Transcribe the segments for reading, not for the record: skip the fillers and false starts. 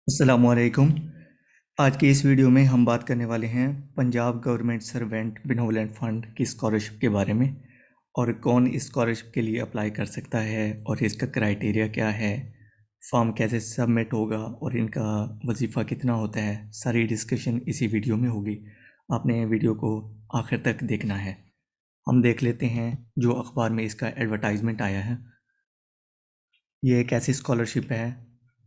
अस्सलामुअलैकुम। आज की इस वीडियो में हम बात करने वाले हैं Punjab government servant benevolent fund की स्कॉलरशिप के बारे में और कौन इस स्कॉलरशिप के लिए अप्लाई कर सकता है और इसका क्राइटेरिया क्या है, फॉर्म कैसे सबमिट होगा और इनका वजीफ़ा कितना होता है। सारी डिस्कशन इसी वीडियो में होगी। आपने वीडियो को आखिर तक देखना है। हम देख लेते हैं जो अखबार में इसका एडवर्टाइजमेंट आया है। ये एक ऐसी स्कॉलरशिप है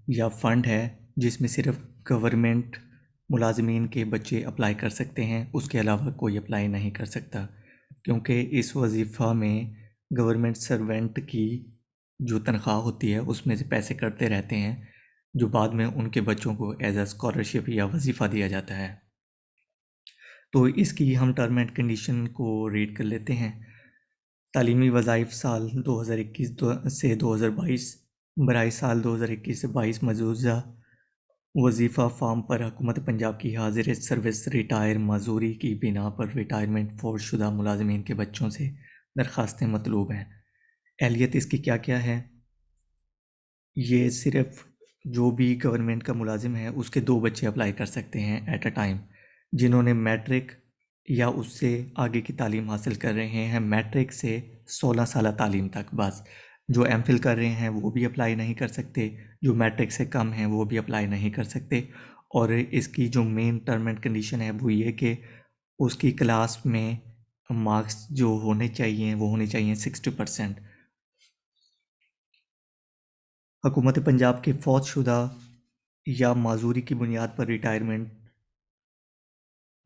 या फ़ंड है जिसमें सिर्फ गवर्नमेंट मुलाजमीन के बच्चे अप्लाई कर सकते हैं, उसके अलावा कोई अप्लाई नहीं कर सकता, क्योंकि इस वजीफ़ा में गवर्नमेंट सर्वेंट की जो तनख्वाह होती है उसमें से पैसे कटते रहते हैं, जो बाद में उनके बच्चों को एज अ स्कॉलरशिप या वजीफ़ा दिया जाता है। तो इसकी हम टर्म एंड कंडीशन को रीड कर लेते हैं। तालीमी वज़ाइफ साल 2021 से 2022 बराए साल 2021 से 22 मजूज़ा वजीफ़ा फॉर्म पर हुकूमत पंजाब की हाजिर सर्विस रिटायर माजूरी की बिना पर रिटायरमेंट फोर्स शुदा मुलाजमीन के बच्चों से दरख्वास्तें मतलूब हैं। एहलियत इसकी क्या क्या है? ये सिर्फ जो भी गवर्नमेंट का मुलाजिम है उसके 2 बच्चे अप्लाई कर सकते हैं एट अ टाइम, जिन्होंने मैट्रिक या उससे आगे की तालीम हासिल कर रहे हैं, मैट्रिक से 16 साल तालीम तक बस। जो एमफिल कर रहे हैं वो भी अप्लाई नहीं कर सकते, जो मैट्रिक से कम हैं वो भी अप्लाई नहीं कर सकते। और इसकी जो मेन टर्म एंड कंडीशन है वो ये कि उसकी क्लास में मार्क्स जो होने चाहिए वो होने चाहिए 60%। हुकूमत पंजाब के फौजशुदा या माजूरी की बुनियाद पर रिटायरमेंट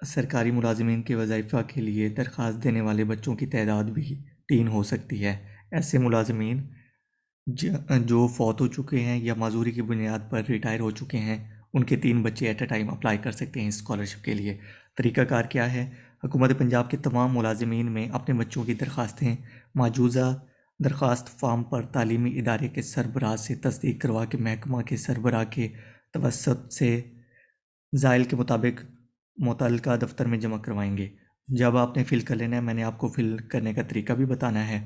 सरकारी मुलाजमीन के वज़ीफ़ा के लिए दरख्वास्त देने वाले बच्चों की तादाद भी 3 हो सकती है। ऐसे मुलाजमीन जो फ़ौत हो चुके हैं या माजूरी की बुनियाद पर रिटायर हो चुके हैं, उनके 3 बच्चे एट अ टाइम अप्लाई कर सकते हैं इस स्कॉलरशिप के लिए। तरीक़ाकार क्या है? हुकूमत पंजाब के तमाम मुलाजमीन में अपने बच्चों की दरख्वास्तें मौजूदा दरख्वास्त फ़ार्म पर तालीमी इदारे के सरबराह से तस्दीक करवा के महकमा के सरबराह के तवसत से ज़ाइल के मुताबिक मुतल्लिका दफ्तर में जमा करवाएंगे। जब आपने फ़िल कर लेना है, मैंने आपको फ़िल करने का तरीका भी बताना है।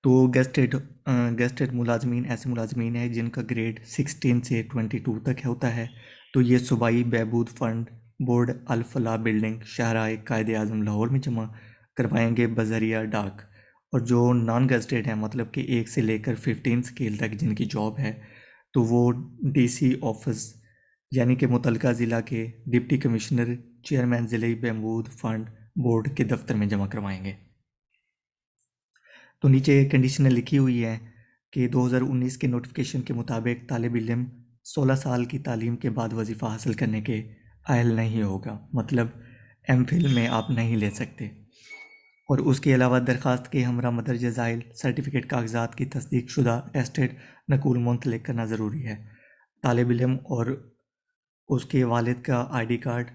तो गेस्टेड मुलाजमीन ऐसे मुलाजमीन हैं जिनका ग्रेड 16 से 22 तक होता है। तो ये सूबाई बहबूद फ़ंड बोर्ड अल फलाह बिल्डिंग शाहराह कायद आज़म लाहौर में जमा करवाएंगे बज़रिया डाक। और जो नॉन गेस्टेड हैं, मतलब कि 1 से लेकर 15 स्केल तक जिनकी जॉब है, तो वो डीसी ऑफिस यानी कि मुतल्लिका ज़िला के डिप्टी कमिश्नर चेयरमैन ज़िले बहबूद फ़ंड बोर्ड के दफ्तर में जमा करवाएंगे। तो नीचे कंडीशन लिखी हुई है कि 2019 के नोटिफिकेशन के मुताबिक तालिब इल्म 16 साल की तालीम के बाद वजीफ़ा हासिल करने के अहल नहीं होगा, मतलब एमफिल में आप नहीं ले सकते। और उसके अलावा दरख्वास्त के हमरा मदरजा ज़ाइल सर्टिफिकेट कागजात की तस्दीक शुदा टेस्टेड नकूल मुंतलिक करना ज़रूरी है। तालिब इल्म और उसके वालिद का आईडी कार्ड,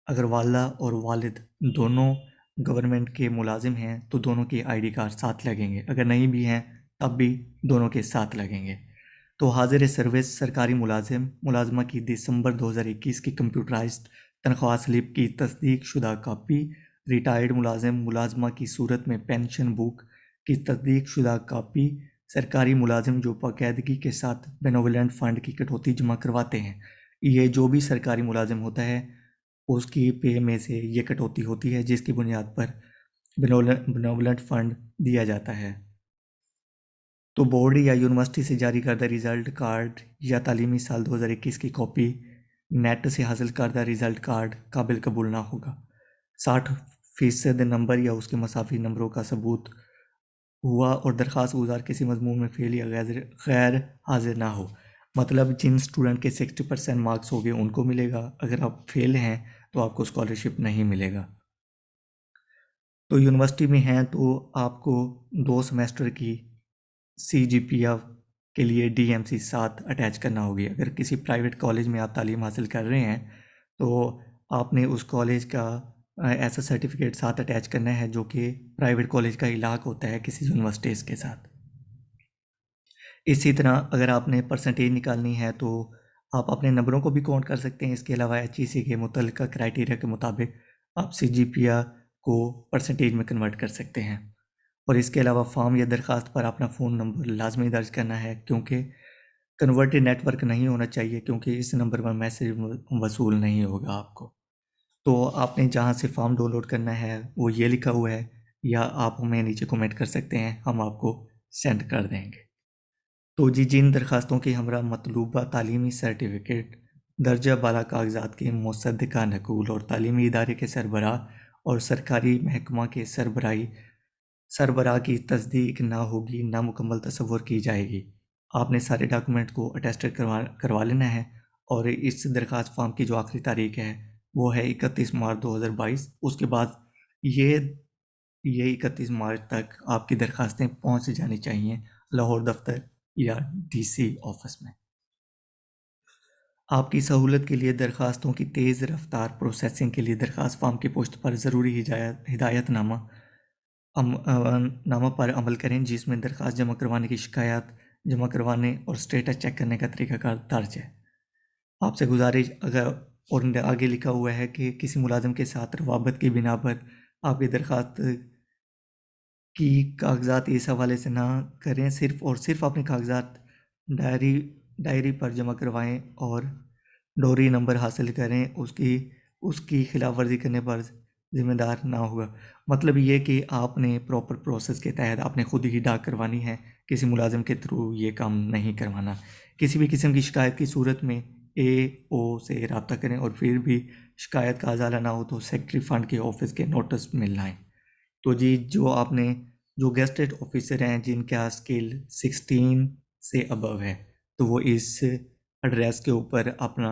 अगर वालदा और वालिद दोनों गवर्नमेंट के मुलाजिम हैं तो दोनों के आईडी कार्ड साथ लगेंगे, अगर नहीं भी हैं तब भी दोनों के साथ लगेंगे। तो हाजिर सर्विस सरकारी मुलाजमा की दिसंबर 2021 की कंप्यूटराइज्ड तनख्वाह स्लिप की तस्दीक शुदा कापी, रिटायर्ड मुलाजमा की सूरत में पेंशन बुक की तस्दीक शुदा कापी, सरकारी मुलाजिम जो बाकायदगी के साथ बेनोवलेंट फ़ंड की कटौती जमा करवाते हैं, ये जो भी सरकारी मुलाजिम होता है उसकी पे में से ये कटौती होती है जिसकी बुनियाद पर बेनोवलेंट फ़ंड दिया जाता है। तो बोर्ड या यूनिवर्सिटी से जारी करदा रिज़ल्ट कार्ड या तालीमी साल 2021 की कॉपी नेट से हासिल करदा रिज़ल्ट कार्ड काबिल कबूल ना होगा। 60% नंबर या उसके मसाफी नंबरों का सबूत हुआ और दरख्वास्त गुजार किसी मजमून में फेल या गैर हाजिर ना हो, मतलब जिन स्टूडेंट के 60% मार्क्स हो गए उनको मिलेगा, अगर आप फेल हैं तो आपको स्कॉलरशिप नहीं मिलेगा। तो यूनिवर्सिटी में हैं तो आपको 2 सेमेस्टर की CGPA के लिए DMC 7 अटैच करना होगी। अगर किसी प्राइवेट कॉलेज में आप तालीम हासिल कर रहे हैं तो आपने उस कॉलेज का ऐसा सर्टिफिकेट साथ अटैच करना है जो कि प्राइवेट कॉलेज का इलाक होता है किसी यूनिवर्सिटीज़ के साथ। इसी तरह अगर आपने परसेंटेज निकालनी है तो आप अपने नंबरों को भी काउंट कर सकते हैं। इसके अलावा HEC के मुतल्लिका क्राइटेरिया के मुताबिक आप CGPA को परसेंटेज में कन्वर्ट कर सकते हैं। और इसके अलावा फॉर्म या दरख्वास्त पर अपना फ़ोन नंबर लाजमी दर्ज करना है, क्योंकि कन्वर्टेड नेटवर्क नहीं होना चाहिए, क्योंकि इस नंबर पर मैसेज वसूल नहीं होगा आपको। तो आपने जहाँ से फॉर्म डाउनलोड करना है वो ये लिखा हुआ है, या आप हमें नीचे कमेंट कर सकते हैं, हम आपको सेंड कर देंगे। तो जी, जिन दरखास्तों की हमरा मतलूबा तालीमी सर्टिफिकेट, दर्जा बाला कागजात के मुसद्दिका नकूल और तालीमी इदारे के सरबराह और सरकारी महकमा के सरबराह की तस्दीक ना होगी, नामुकम्मल तसव्वुर की जाएगी। आपने सारे डॉक्यूमेंट को अटेस्टेड करवा लेना है। और इस दरख्वास्त फॉर्म की जो आखिरी तारीख है वो है 31 मार्च 2022। उसके बाद ये ये 31 मार्च तक आपकी दरखास्तें पहुंच जानी चाहिए लाहौर दफ्तर या डीसी ऑफिस में। आपकी सहूलत के लिए दरखास्तों की तेज़ रफ्तार प्रोसेसिंग के लिए दरखास्त फॉर्म की पोस्ट पर ज़रूरी हिदायतनामा नामा पर अमल करें, जिसमें दरखास्त जमा करवाने की शिकायत जमा करवाने और स्टेटस चेक करने का तरीकाकार दर्ज है। आपसे गुजारिश, अगर और आगे लिखा हुआ है कि किसी मुलाजिम के साथ रवाबत की बिना पर आपकी दरखास्त की कागजात इस हवाले से ना करें, सिर्फ़ और सिर्फ अपने कागजात डायरी डायरी पर जमा करवाएं और डोरी नंबर हासिल करें। उसकी उसकी खिलाफ वर्जी करने पर ज़िम्मेदार ना होगा। मतलब ये कि आपने प्रॉपर प्रोसेस के तहत आपने खुद ही डाक करवानी है, किसी मुलाजिम के थ्रू ये काम नहीं करवाना। किसी भी किस्म की शिकायत की सूरत में AO से रब्ता करें, और फिर भी शिकायत का अजाला ना हो तो सेक्रेटरी फ़ंड के ऑफिस के नोटिस मिल लाएँ। तो जी, जो गेस्टेड ऑफिसर हैं जिनका स्केल 16 से अबव है, तो वो इस एड्रेस के ऊपर अपना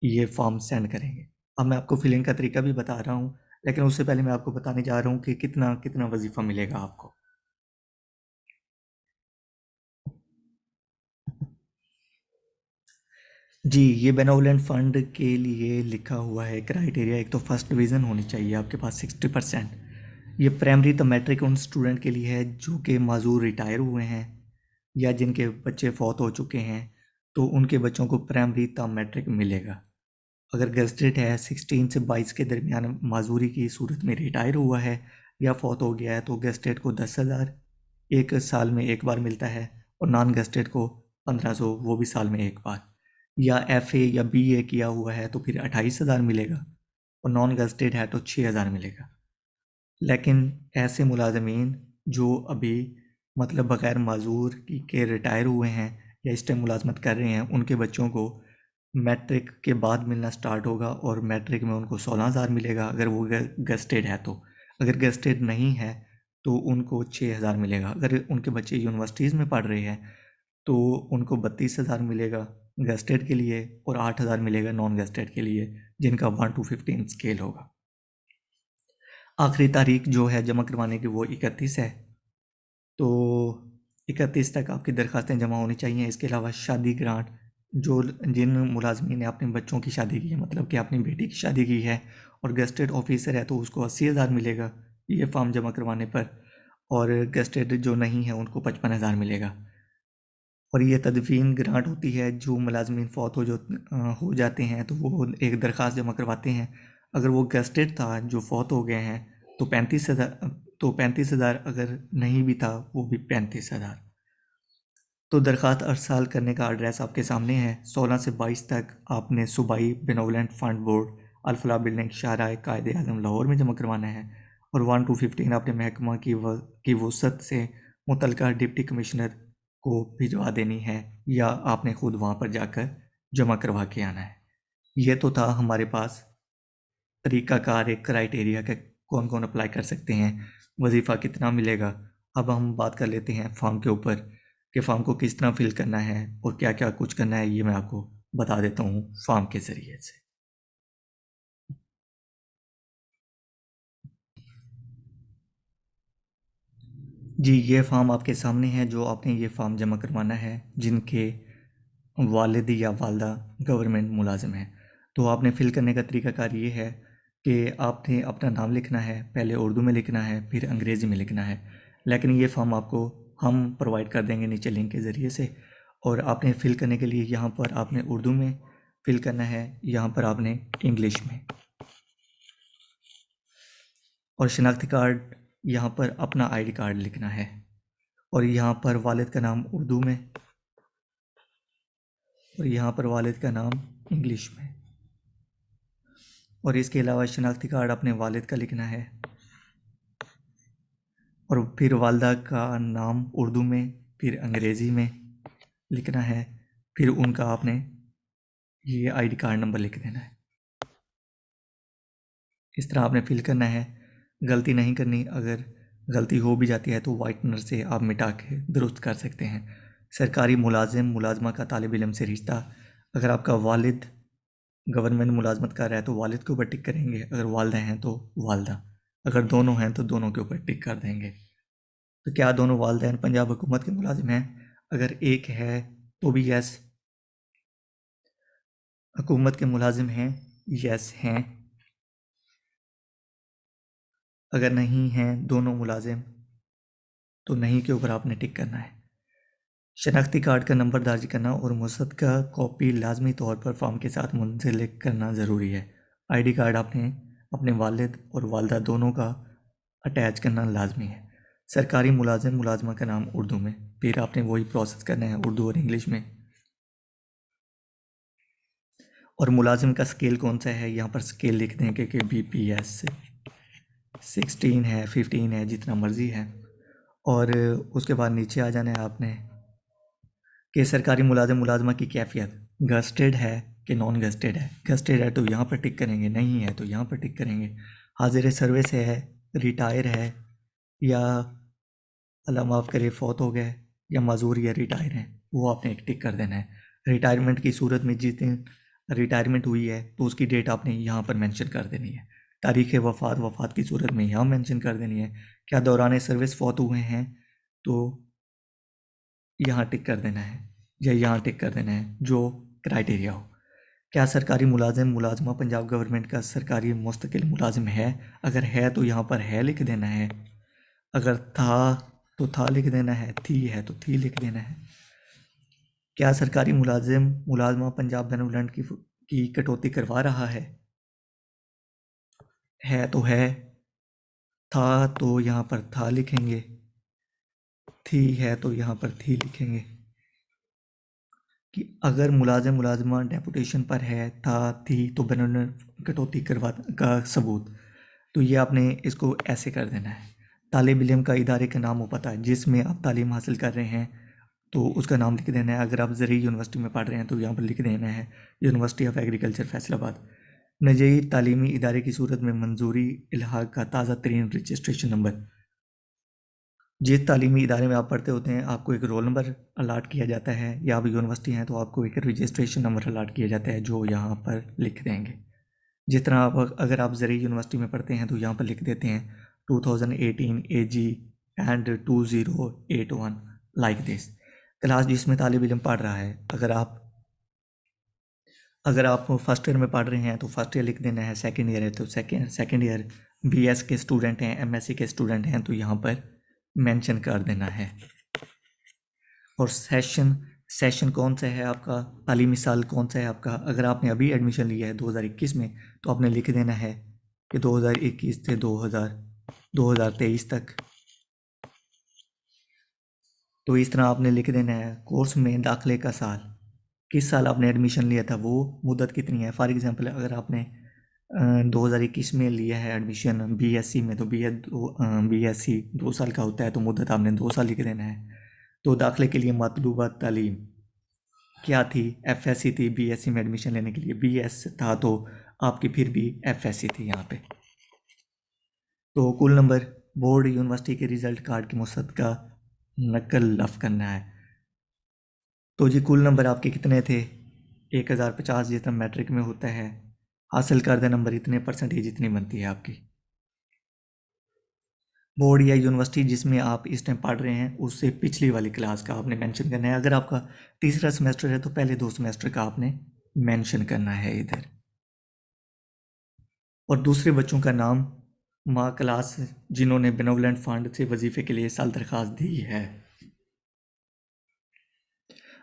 ये फॉर्म सेंड करेंगे। अब मैं आपको फिलिंग का तरीका भी बता रहा हूँ, लेकिन उससे पहले मैं आपको बताने जा रहा हूँ कि कितना कितना वजीफ़ा मिलेगा आपको। जी, ये बेनेवोलेंट फ़ंड के लिए लिखा हुआ है क्राइटेरिया। एक तो फर्स्ट डिवीज़न होनी चाहिए आपके पास 60%। ये प्राइमरी तो मैट्रिक उन स्टूडेंट के लिए है जो कि माजूर रिटायर हुए हैं या जिनके बच्चे फौत हो चुके हैं, तो उनके बच्चों को प्राइमरी ता मैट्रिक मिलेगा। अगर गेस्टेड है 16 से 22 के दरमियान माजूरी की सूरत में रिटायर हुआ है या फौत हो गया है, तो गेस्टेड को 10,000 एक साल में एक बार मिलता है, और नॉन गेस्टेड को 1500, वो भी साल में एक बार। या FA या BA किया हुआ है तो फिर 28,000 मिलेगा, और नॉन गेस्टेड है तो 6,000 मिलेगा। लेकिन ऐसे मुलाजमीन जो अभी मतलब बग़ैर माजूर के रिटायर हुए हैं या इस टाइम मुलाजमत कर रहे हैं, उनके बच्चों को मैट्रिक के बाद मिलना स्टार्ट होगा, और मैट्रिक में उनको 16,000 मिलेगा अगर वो गेस्टेड है। तो अगर गेस्टेड नहीं है तो उनको 6,000 मिलेगा। अगर उनके बच्चे यूनिवर्सिटीज़ में पढ़ रहे हैं तो उनको 32,000 मिलेगा गेस्टेड के लिए, और 8,000 मिलेगा नॉन गेस्टेड के लिए, जिनका 1 to 15 स्केल होगा। आखिरी तारीख जो है जमा करवाने की वो 31 है। तो 31 तक आपकी दरखास्तें जमा होनी चाहिए। इसके अलावा शादी ग्रांट, जो जिन मुलाजमीन ने अपने बच्चों की शादी की है, मतलब कि अपनी बेटी की शादी की है और गेस्टेड ऑफिसर है, तो उसको 80,000 मिलेगा ये फॉर्म जमा करवाने पर, और गेस्टेड जो नहीं है उनको 55,000 मिलेगा। और ये तदफीन ग्रांट होती है, जो मुलाजमीन फौत हो जाते हैं तो वो एक दरख्वास्त जमा करवाते हैं। अगर वो गेस्टेड था जो फौत हो गए हैं तो 35,000, अगर नहीं भी था वो भी 35,000। तो दरख्वास्त अरसाल करने का एड्रेस आपके सामने है। 16 से 22 तक आपने सूबाई benevolent fund board, Al Falah building, शाहराह कायदे आज़म लाहौर में जमा करवाना है, और 1 to 15 अपने महकमा की वसअत से मुतलका डिप्टी कमिश्नर को भिजवा देनी है, या आपने खुद वहाँ पर जाकर जमा करवा के आना है। ये तो था हमारे पास तरीक़ाकार, एक क्राइटेरिया का कौन कौन अप्लाई कर सकते हैं, वजीफ़ा कितना मिलेगा। अब हम बात कर लेते हैं फॉर्म के ऊपर कि फ़ॉर्म को किस तरह फिल करना है और क्या क्या कुछ करना है। ये मैं आपको बता देता हूँ फॉर्म के ज़रिए से। जी, ये फ़ॉर्म आपके सामने है जो आपने ये फ़ॉर्म जमा करवाना है, जिनके वालिद या वालदा गवर्नमेंट मुलाजिम हैं। तो आपने फ़िल करने का तरीक़ाकार ये है कि आपने अपना नाम लिखना है, पहले उर्दू में लिखना है फिर अंग्रेज़ी में लिखना है। लेकिन ये फ़ॉर्म आपको हम प्रोवाइड कर देंगे नीचे लिंक के ज़रिए से। और आपने फ़िल करने के लिए यहाँ पर आपने उर्दू में फ़िल करना है, यहाँ पर आपने इंग्लिश में, और शनाख्ती कार्ड यहाँ पर अपना ID कार्ड लिखना है, और यहाँ पर वालिद का नाम उर्दू में और यहाँ पर वालिद का नाम इंग्लिश में। और इसके अलावा शनाख्ती कार्ड अपने वालिद का लिखना है, और फिर वालदा का नाम उर्दू में, फिर अंग्रेज़ी में लिखना है, फिर उनका आपने ये आईडी कार्ड नंबर लिख देना है। इस तरह आपने फिल करना है, गलती नहीं करनी। अगर गलती हो भी जाती है तो वाइटनर से आप मिटा के दुरुस्त कर सकते हैं। सरकारी मुलाजिम मुलाजमा का तालिब इल्म से रिश्ता, अगर आपका वालिद गवर्नमेंट मुलाजमत कर रहा है तो वालिद के ऊपर टिक करेंगे, अगर वालदा हैं तो वालदा, अगर दोनों हैं तो दोनों के ऊपर टिक कर देंगे। तो क्या दोनों वालिदैन पंजाब हुकूमत के मुलाजिम हैं? अगर एक है तो भी यस, हुकूमत के मुलाजिम हैं, यस हैं। अगर नहीं हैं दोनों मुलाजिम तो नहीं के ऊपर आपने टिक करना है। शनाख्ती कार्ड का नंबर दर्ज करना और मुसद्दका कॉपी लाजमी तौर पर फॉर्म के साथ मुंसलिक करना ज़रूरी है। आईडी कार्ड आपने अपने वालिद और वालदा दोनों का अटैच करना लाजमी है। सरकारी मुलाजिम मुलाजमा का नाम उर्दू में, फिर आपने वही प्रोसेस करना है उर्दू और इंग्लिश में। और मुलाजिम का स्केल कौन सा है, यहाँ पर स्केल लिख देंगे कि BPS 16 है, 15 है, जितना मर्ज़ी है। और उसके बाद नीचे आ जाना है आपने कि सरकारी मुलाजिम मुलाजमा की कैफियत गस्टेड है कि नॉन गस्टेड है। गस्टेड है तो यहाँ पर टिक करेंगे, नहीं है तो यहाँ पर टिक करेंगे। हाजिर सर्विस है, रिटायर है, या अल्लाह माफ़ करे फौत हो गए, या माजूर या रिटायर है, वो आपने एक टिक कर देना है। रिटायरमेंट की सूरत में जिस दिन रिटायरमेंट हुई है तो उसकी डेट आपने यहाँ पर मेंशन कर देनी है। तारीख़ वफ़ात की सूरत में यहाँ मेंशन कर देनी है। क्या दौरान सर्विस फौत हुए हैं तो यहाँ टिक कर देना है, या यहाँ टिक कर देना है जो क्राइटेरिया हो। क्या सरकारी मुलाजिम मुलाजमा पंजाब गवर्नमेंट का सरकारी मुस्तकिल मुलाजिम है? अगर है तो यहाँ पर है लिख देना है, अगर था तो था लिख देना है, थी है तो थी लिख देना है। क्या सरकारी मुलाजिम मुलाजमा पंजाब बेनेवोलेंट की कटौती करवा रहा है तो है, था तो यहाँ पर था लिखेंगे, थी है तो यहाँ पर थी लिखेंगे। कि अगर मुलाजिम मुलाजमा डेपुटेशन पर है, था, थी तो बेनेवोलेंट कटौती करवा का सबूत, तो ये आपने इसको ऐसे कर देना है। तालिब इल्म का इदारे का नाम वो पता है जिसमें आप तालीम हासिल कर रहे हैं तो उसका नाम लिख देना है। अगर आप ज़रूरी यूनिवर्सिटी में पढ़ रहे हैं तो यहाँ पर लिख देना है यूनिवर्सिटी ऑफ एग्रीकल्चर फैसलाबाद। नजई तालीमी इदारे की सूरत में मंजूरी इल्हाक का ताज़ा तरीन रजिस्ट्रेशन नंबर, जिस तालीमी इदारे में आप पढ़ते होते हैं आपको एक रोल नंबर अलाट किया जाता है, या आप यूनिवर्सिटी हैं तो आपको एक रजिस्ट्रेशन नंबर अलाट किया जाता है जो यहाँ पर लिख देंगे। जिस तरह आप अगर आप ज़रूरी यूनिवर्सिटी में पढ़ते हैं तो यहाँ पर लिख देते हैं 2018 AG and 2081 like this. Class जिसमें तालिब इल्म पढ़ रहा है, अगर आप फर्स्ट ईयर में पढ़ रहे हैं तो फर्स्ट ईयर लिख देना है, सेकंड ईयर है तो सेकंड ईयर, BS के स्टूडेंट हैं, MSc के स्टूडेंट हैं तो यहाँ पर मेंशन कर देना है। और सेशन कौन सा है आपका, तालीमी साल कौन सा है आपका। अगर आपने अभी एडमिशन लिया है 2021 में तो आपने लिख देना है कि 2021 से 2023 तक। तो इस तरह आपने लिख देना है। कोर्स में दाखिले का साल, किस साल आपने एडमिशन लिया था, वो मुद्दत कितनी है। फॉर एग्जांपल अगर आपने 2021 में लिया है एडमिशन BSc में तो BSc 2 साल का होता है तो मुद्दत आपने 2 साल लिख देना है। तो दाखिले के लिए मतलूबा तालीम क्या थी, FSc थी। BSc में एडमिशन लेने के लिए BS था तो आपकी फिर भी FSc थी यहाँ पे। तो कुल नंबर बोर्ड यूनिवर्सिटी के रिज़ल्ट कार्ड की मुसद्दका नकल लफ करना है। तो जी कुल नंबर आपके कितने थे, 1050 जितना मैट्रिक में होता है। हासिल करदा नंबर इतने परसेंटेज जितनी बनती है आपकी। बोर्ड या यूनिवर्सिटी जिसमें आप इस टाइम पढ़ रहे हैं उससे पिछली वाली क्लास का आपने मेंशन करना है। अगर आपका तीसरा सेमेस्टर है तो पहले 2 सेमेस्टर का आपने मेंशन करना है इधर। और दूसरे बच्चों का नाम माँ क्लास जिन्होंने बेनेवोलेंट फंड से वजीफे के लिए साल दरख्वास्त दी है।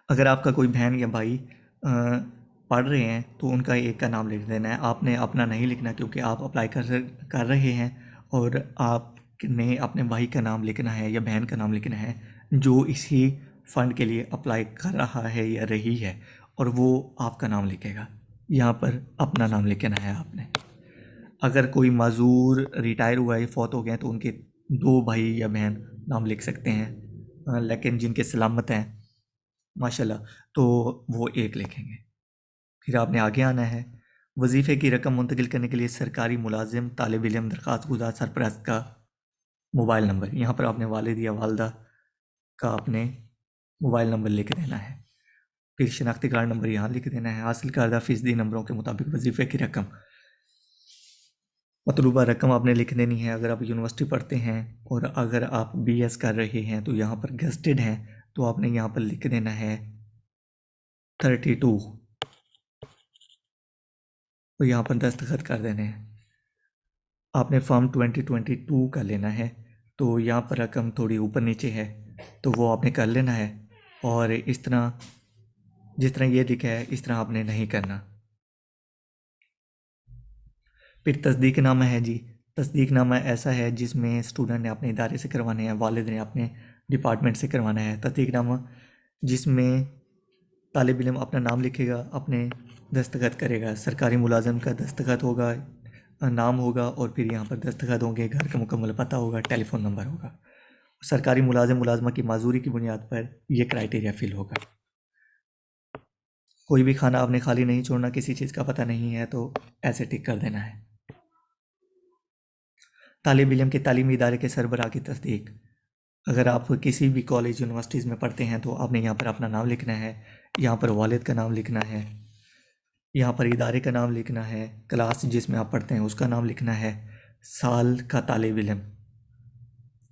अगर आपका कोई बहन या भाई पढ़ रहे हैं तो उनका एक का नाम लिख देना है। आपने अपना नहीं लिखना क्योंकि आप अप्लाई कर रहे हैं, और आपने अपने भाई का नाम लिखना है या बहन का नाम लिखना है जो इसी फ़ंड के लिए अप्लाई कर रहा है या रही है। और वो आपका नाम लिखेगा। यहाँ पर अपना नाम लिखना है आपने। अगर कोई माजूर रिटायर हुआ है, फौत हो गए हैं, तो उनके 2 भाई या बहन नाम लिख सकते हैं, लेकिन जिनके सलामत हैं माशाल्लाह तो वो 1 लिखेंगे। फिर आपने आगे आना है। वजीफ़े की रकम मुंतकिल करने के लिए सरकारी मुलाजिम, तालिब इल्म, दरख्वास्त गुजार, सरपरस्त का मोबाइल नंबर, यहाँ पर आपने वालिद या वालदा का अपने मोबाइल नंबर लिख देना है। फिर शनाख्ती कार्ड नंबर यहाँ लिख देना है। हासिल करदा फ़ीसदी नंबरों के मुताबिक वजीफ़े की रकम, मतलूबा रकम आपने लिख देनी है। अगर आप यूनिवर्सिटी पढ़ते हैं और अगर आप BS कर रहे हैं तो यहाँ पर गेस्टेड हैं, तो आपने यहाँ पर लिख देना है 32, तो यहाँ पर दस्तखत कर देने हैं। आपने फॉर्म 2022 का लेना है, तो यहाँ पर रकम थोड़ी ऊपर नीचे है, तो वो आपने कर लेना है। और इस तरह जिस तरह ये लिखा है इस तरह आपने नहीं करना। फिर तस्दीकनामा है जी। तस्दीकनामा ऐसा है जिसमें स्टूडेंट ने अपने इदारे से करवाने हैं, वालिद ने अपने डिपार्टमेंट से करवाना है। तस्दीकनामा जिसमें तालिब इल्म अपना नाम लिखेगा, अपने दस्तखत करेगा, सरकारी मुलाजिम का दस्तखत होगा, नाम होगा, और फिर यहाँ पर दस्तखत होंगे, घर का मुकम्मल पता होगा, टेलीफोन नंबर होगा। सरकारी मुलाजिम मुलाजमा की माजूरी की बुनियाद पर यह क्राइटेरिया फिल होगा। कोई भी खाना आपने खाली नहीं छोड़ना, किसी चीज़ का पता नहीं है तो ऐसे टिक कर देना है। तालिब इल्म के तालीमी इदारे के सरबराह की तस्दीक, अगर आप किसी भी कॉलेज यूनिवर्सिटीज़ में पढ़ते हैं तो आपने यहाँ पर अपना नाम लिखना है, यहाँ पर वालिद का नाम लिखना है, यहाँ पर इदारे का नाम लिखना है, क्लास जिसमें आप पढ़ते हैं उसका नाम लिखना है, साल का तालिब इल्म,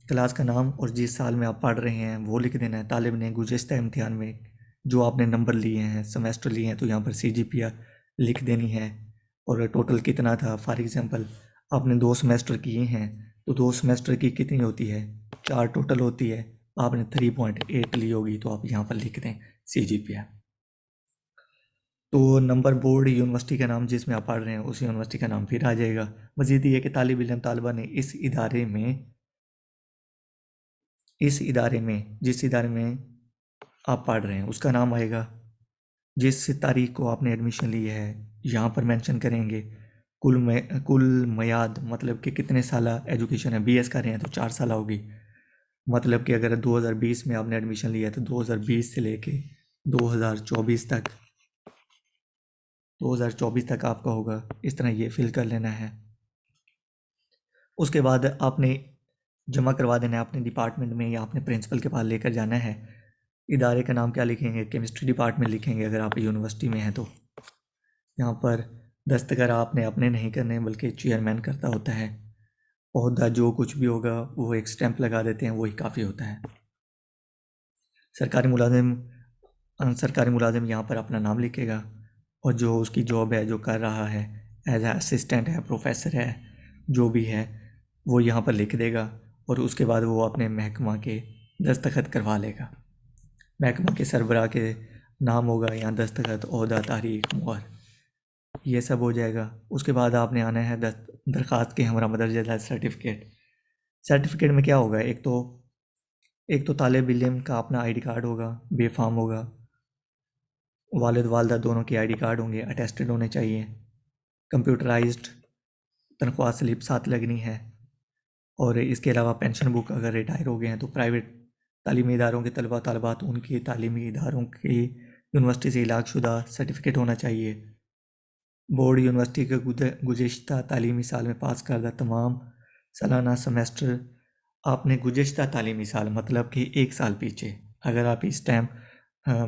क्लास का नाम और जिस साल में आप पढ़ रहे हैं वो लिख देना है। तालिब ने गुज़िश्ता इम्तिहान में जो आपने नंबर लिए हैं, सेमेस्टर लिए हैं, तो यहाँ पर CGPA लिख देनी है, और टोटल कितना था। फॉर एग्ज़ाम्पल आपने 2 सेमेस्टर किए हैं तो 2 सेमेस्टर की कितनी होती है, 4 टोटल होती है। आपने 3.8 ली होगी तो आप यहाँ पर लिख दें CGPA। तो नंबर बोर्ड यूनिवर्सिटी का नाम जिसमें आप पढ़ रहे हैं उस यूनिवर्सिटी का नाम फिर आ जाएगा। मज़ीद ये कि तालिब इल्म तालिबा ने जिस इदारे में आप पढ़ रहे हैं उसका नाम आएगा। जिस तारीख को आपने एडमिशन ली है यहाँ पर मेंशन करेंगे। कुल मयाद मतलब कि कितने साल एजुकेशन है। BS कर रहे हैं तो 4 साल होगी, मतलब कि अगर 2020 में आपने एडमिशन लिया है तो 2020 से लेके 2024 तक आपका होगा। इस तरह ये फिल कर लेना है। उसके बाद आपने जमा करवा देना है अपने डिपार्टमेंट में या अपने प्रिंसिपल के पास लेकर जाना है। इदारे का नाम क्या लिखेंगे, केमिस्ट्री डिपार्टमेंट लिखेंगे अगर आप यूनिवर्सिटी में हैं तो। यहाँ पर दस्तखत आपने अपने नहीं करने बल्कि चेयरमैन करता होता है। ओहदा जो कुछ भी होगा वो एक स्टैंप लगा देते हैं, वही काफ़ी होता है। सरकारी मुलाजिम यहाँ पर अपना नाम लिखेगा, और जो उसकी जॉब है जो कर रहा है, एज असिस्टेंट है, प्रोफेसर है, जो भी है वो यहाँ पर लिख देगा, और उसके बाद वो अपने महकमा के दस्तखत करवा लेगा। महकमा के सरबराह के नाम होगा, यहाँ दस्तखत, ओहदा, तारीख, मुहर, ये सब हो जाएगा। उसके बाद आपने आना है दरख्वास्त के हमरा मदरजा सर्टिफिकेट में क्या होगा, एक तो तालिब इल्म का अपना ID कार्ड होगा, बेफाम होगा, वालिद वालदा दोनों के ID कार्ड होंगे, अटेस्टेड होने चाहिए, कंप्यूटराइज्ड तनख्वाह स्लिप साथ लगनी है, और इसके अलावा पेंशन बुक अगर रिटायर हो गए हैं तो प्राइवेट तालीमी इदारों के तलबा तलबात उनके तालीमी इदारों की यूनिवर्सिटी से इलाक़शुदा सर्टिफिकेट होना चाहिए। बोर्ड यूनिवर्सिटी के गुज़िश्ता तालीमी साल में पास करदा तमाम सालाना सेमेस्टर, आपने गुज़िश्ता तालीमी साल मतलब कि 1 साल पीछे, अगर आप इस टाइम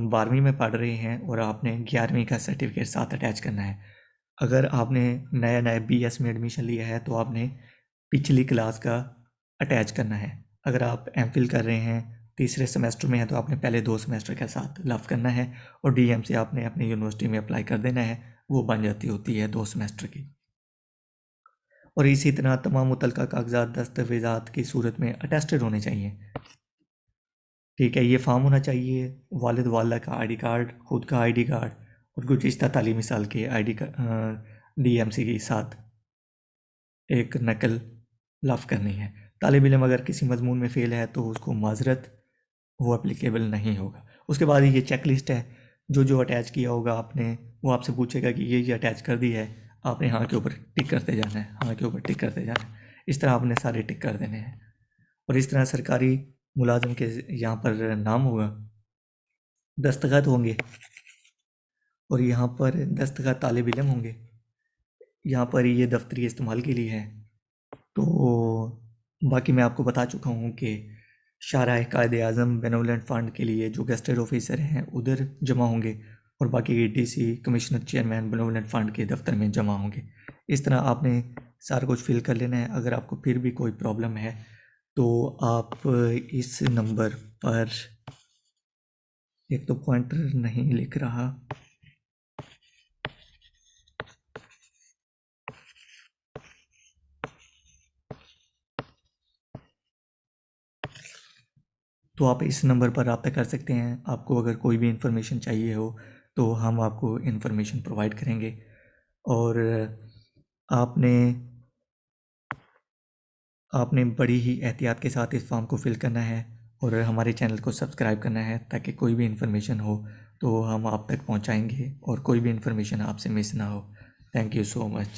12वीं में पढ़ रहे हैं और आपने 11वीं का सर्टिफिकेट साथ अटैच करना है। अगर आपने नया BS में एडमिशन लिया है तो आपने पिछली क्लास का अटैच करना है। अगर आप MPhil कर रहे हैं, तीसरे सेमेस्टर में है, तो आपने पहले 2 सेमेस्टर के साथ लफ करना है, और DM से आपने अपनी यूनिवर्सिटी में अप्लाई कर देना है, वो बन जाती होती है 2 सेमेस्टर की। और इसी तरह तमाम मुतलका कागजात दस्तावेज़ात की सूरत में अटेस्टेड होने चाहिए। ठीक है, ये फॉर्म होना चाहिए, वालिद वालदा का ID कार्ड, खुद का ID कार्ड, और गुज़िश्ता तालीमी साल के ID का DMC के साथ एक नकल लफ करनी है। तालिब इल्म अगर किसी मजमून में फ़ेल है तो उसको माजरत, वो एप्लीकेबल नहीं होगा। उसके बाद ये चेक लिस्ट है, जो जो अटैच किया होगा आपने, वो आपसे पूछेगा कि ये अटैच कर दी है, आपने हाँ के ऊपर टिक करते जाना है, हाँ के ऊपर टिक करते जाना है। इस तरह आपने सारे टिक कर देने हैं। और इस तरह सरकारी मुलाजिम के यहाँ पर नाम होगा, दस्तखत होंगे, और यहाँ पर दस्तखत तालिब इल्म होंगे। यहाँ पर ये दफ्तरी इस्तेमाल के लिए है। तो बाकी मैं आपको बता चुका हूँ कि शाहराह कायदे आज़म बेनेवोलेंट फ़ंड के लिए जो गेस्टेड ऑफिसर हैं उधर जमा होंगे, और बाकी DC commissioner chairman benevolent fund के दफ्तर में जमा होंगे। इस तरह आपने सारा कुछ फिल कर लेना है। अगर आपको फिर भी कोई प्रॉब्लम है तो आप इस नंबर पर, एक तो पॉइंटर नहीं लिख रहा, तो आप इस नंबर पर रब्ता कर सकते हैं। आपको अगर कोई भी इन्फॉर्मेशन चाहिए हो तो हम आपको इन्फॉर्मेशन प्रोवाइड करेंगे। और आपने आपने बड़ी ही एहतियात के साथ इस फॉर्म को फिल करना है, और हमारे चैनल को सब्सक्राइब करना है, ताकि कोई भी इन्फॉर्मेशन हो तो हम आप तक पहुंचाएंगे और कोई भी इन्फॉर्मेशन आपसे मिस ना हो। Thank you so much.